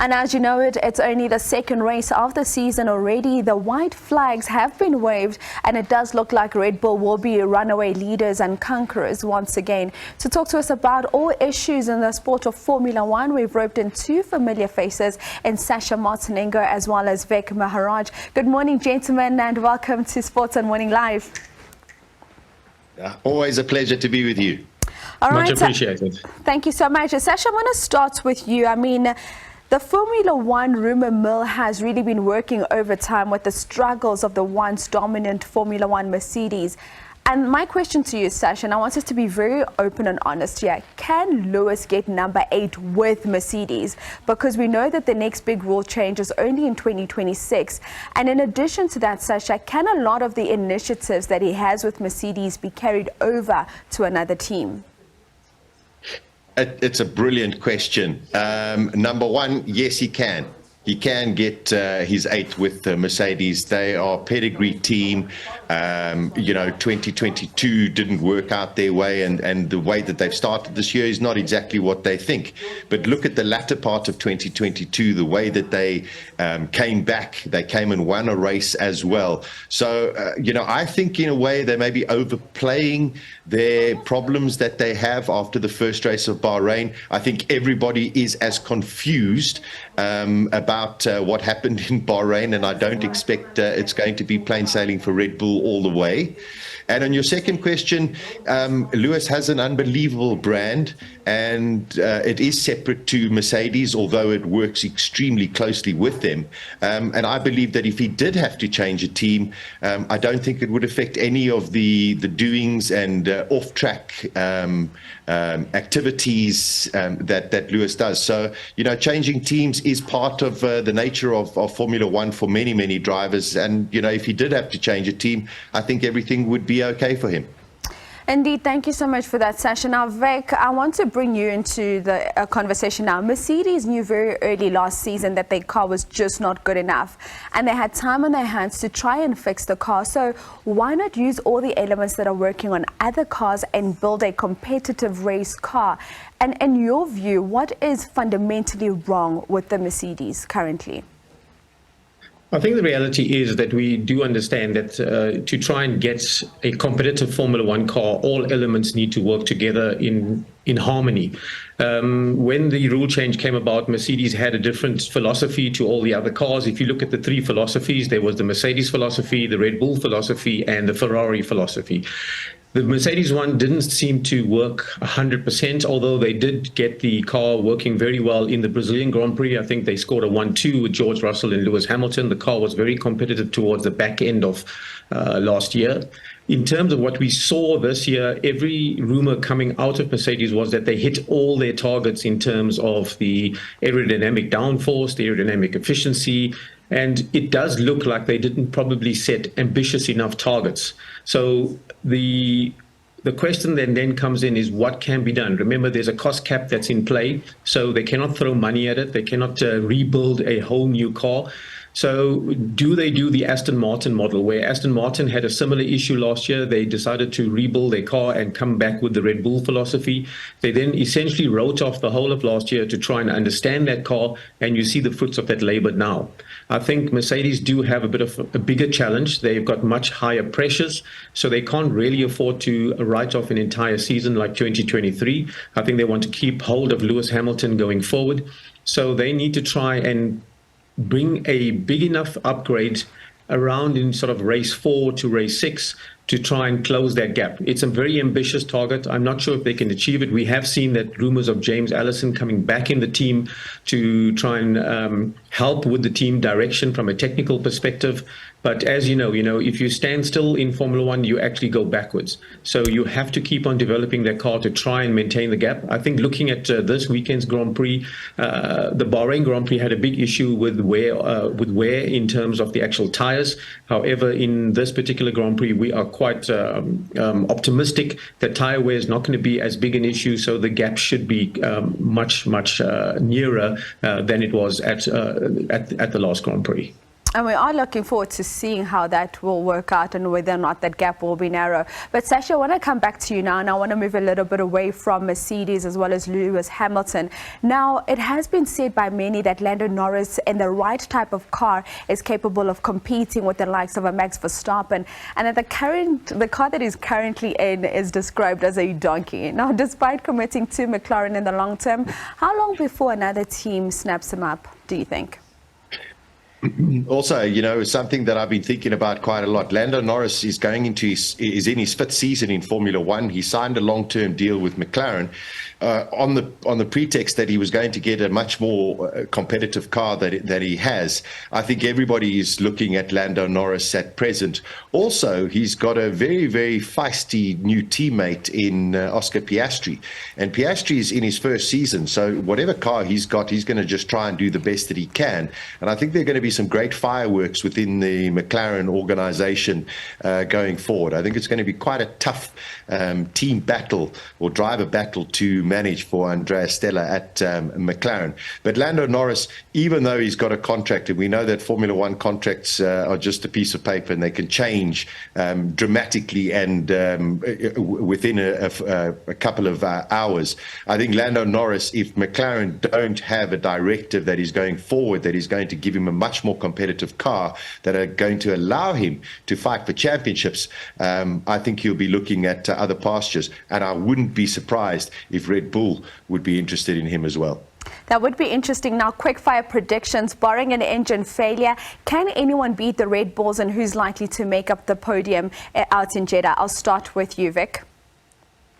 And as you know it's only the second race of the season already. The white flags have been waved, and it does look like Red Bull will be runaway leaders and conquerors once again. To talk to us about all issues in the sport of Formula One, we've roped in two familiar faces in Sasha Martinengo as well as Maharaj. Good morning, gentlemen, and welcome to Sports and Winning Live. Always a pleasure to be with you. All right, much appreciated. Thank you so much. Sasha, I want to start with you. I mean, the Formula One rumor mill has really been working overtime with the struggles of the once dominant Formula One Mercedes. And my question to you, Sasha, and I want us to be very open and honest here. Can Lewis get number 8 with Mercedes? Because we know that the next big rule change is only in 2026. And in addition to that, Sasha, can a lot of the initiatives that he has with Mercedes be carried over to another team? It's a brilliant question. Number one, yes, he can. He can get his 8 with Mercedes. They are a pedigree team. 2022 didn't work out their way, and the way that they've started this year is not exactly what they think. But look at the latter part of 2022, the way that they came back. They came and won a race as well. So, I think in a way they may be overplaying their problems that they have after the first race of Bahrain. I think everybody is as confused about what happened in Bahrain, and I don't expect it's going to be plain sailing for Red Bull all the way. And on your second question, Lewis has an unbelievable brand, and it is separate to Mercedes, although it works extremely closely with them. And I believe that if he did have to change a team, I don't think it would affect any of the doings and off-track activities that Lewis does. So, changing teams is part of the nature of Formula One for many, many drivers. And, if he did have to change a team, I think everything would be okay for him. Indeed, thank you so much for that, Sasha. Now, Vek, I want to bring you into the conversation now. Mercedes knew very early last season that their car was just not good enough, and they had time on their hands to try and fix the car. So why not use all the elements that are working on other cars and build a competitive race car? And in your view, what is fundamentally wrong with the Mercedes currently? I think the reality is that we do understand that to try and get a competitive Formula One car, all elements need to work together in harmony. When the rule change came about, Mercedes had a different philosophy to all the other cars. If you look at the three philosophies, there was the Mercedes philosophy, the Red Bull philosophy, and the Ferrari philosophy. The Mercedes one didn't seem to work 100%, although they did get the car working very well in the Brazilian Grand Prix. I think they scored a 1-2 with George Russell and Lewis Hamilton. The car was very competitive towards the back end of last year. In terms of what we saw this year, every rumor coming out of Mercedes was that they hit all their targets in terms of the aerodynamic downforce, the aerodynamic efficiency, and it does look like they didn't probably set ambitious enough targets. So the question then comes in is what can be done. Remember, there's a cost cap that's in play, so they cannot throw money at it. They cannot rebuild a whole new car. So do they do the Aston Martin model, where Aston Martin had a similar issue last year? They decided to rebuild their car and come back with the Red Bull philosophy. They then essentially wrote off the whole of last year to try and understand that car, and you see the fruits of that labor now. I think Mercedes do have a bit of a bigger challenge. They've got much higher pressures, so they can't really afford to write off an entire season like 2023. I think they want to keep hold of Lewis Hamilton going forward. So they need to try and bring a big enough upgrade around in sort of race 4 to race 6 to try and close that gap. It's a very ambitious target. I'm not sure if they can achieve it. We have seen that rumors of James Allison coming back in the team to try and help with the team direction from a technical perspective. But as you know, if you stand still in Formula One, you actually go backwards. So you have to keep on developing that car to try and maintain the gap. I think looking at this weekend's Grand Prix, the Bahrain Grand Prix had a big issue with wear in terms of the actual tires. However, in this particular Grand Prix, we are quite optimistic that tire wear is not going to be as big an issue. So the gap should be much nearer than it was at the last Grand Prix. And we are looking forward to seeing how that will work out and whether or not that gap will be narrow. But Sasha, I want to come back to you now, and I want to move a little bit away from Mercedes as well as Lewis Hamilton. Now, it has been said by many that Lando Norris in the right type of car is capable of competing with the likes of a Max Verstappen, and that the car that he's currently in is described as a donkey. Now, despite committing to McLaren in the long term, how long before another team snaps him up, do you think? Also, something that I've been thinking about quite a lot. Lando Norris is going into is in his fifth season in Formula One. He signed a long-term deal with McLaren on the pretext that he was going to get a much more competitive car that he has. I think everybody is looking at Lando Norris at present. Also, he's got a very, very feisty new teammate in Oscar Piastri, and Piastri is in his first season. So whatever car he's got, he's going to just try and do the best that he can. And I think there are going to be some great fireworks within the McLaren organization going forward. I think it's going to be quite a tough team battle or driver battle to manage for Andrea Stella at McLaren. But Lando Norris, even though he's got a contract, and we know that Formula One contracts are just a piece of paper and they can change dramatically and within a couple of hours. I think Lando Norris, if McLaren don't have a directive that is going forward, that is going to give him a much more competitive car, that are going to allow him to fight for championships, I think he'll be looking at other pastures, and I wouldn't be surprised if Red Bull would be interested in him as well. That would be interesting. Now, quick fire predictions. Barring an engine failure, can anyone beat the Red Bulls, and who's likely to make up the podium out in Jeddah? I'll start with you, Vic.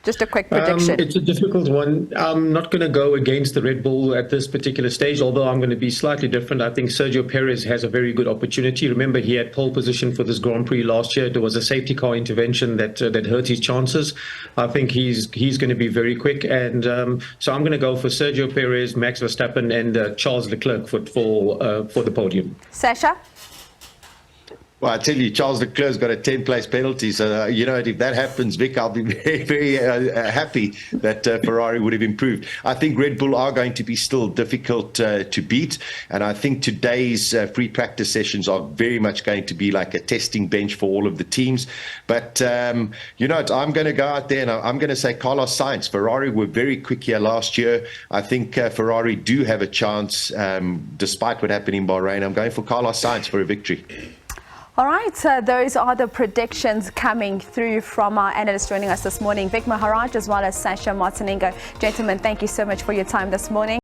Just a quick prediction. It's a difficult one. I'm not going to go against the Red Bull at this particular stage, although I'm going to be slightly different. I think Sergio Perez has a very good opportunity. Remember, he had pole position for this Grand Prix last year. There was a safety car intervention that hurt his chances. I think he's going to be very quick. And so I'm going to go for Sergio Perez, Max Verstappen, and Charles Leclerc for the podium. Sasha? Well, I tell you, Charles Leclerc's got a 10-place penalty. So, if that happens, Vic, I'll be very, very happy that Ferrari would have improved. I think Red Bull are going to be still difficult to beat. And I think today's free practice sessions are very much going to be like a testing bench for all of the teams. But, I'm going to go out there and I'm going to say Carlos Sainz. Ferrari were very quick here last year. I think Ferrari do have a chance, despite what happened in Bahrain. I'm going for Carlos Sainz for a victory. All right, those are the predictions coming through from our analysts joining us this morning, Vic Maharaj as well as Sasha Martinengo. Gentlemen, thank you so much for your time this morning.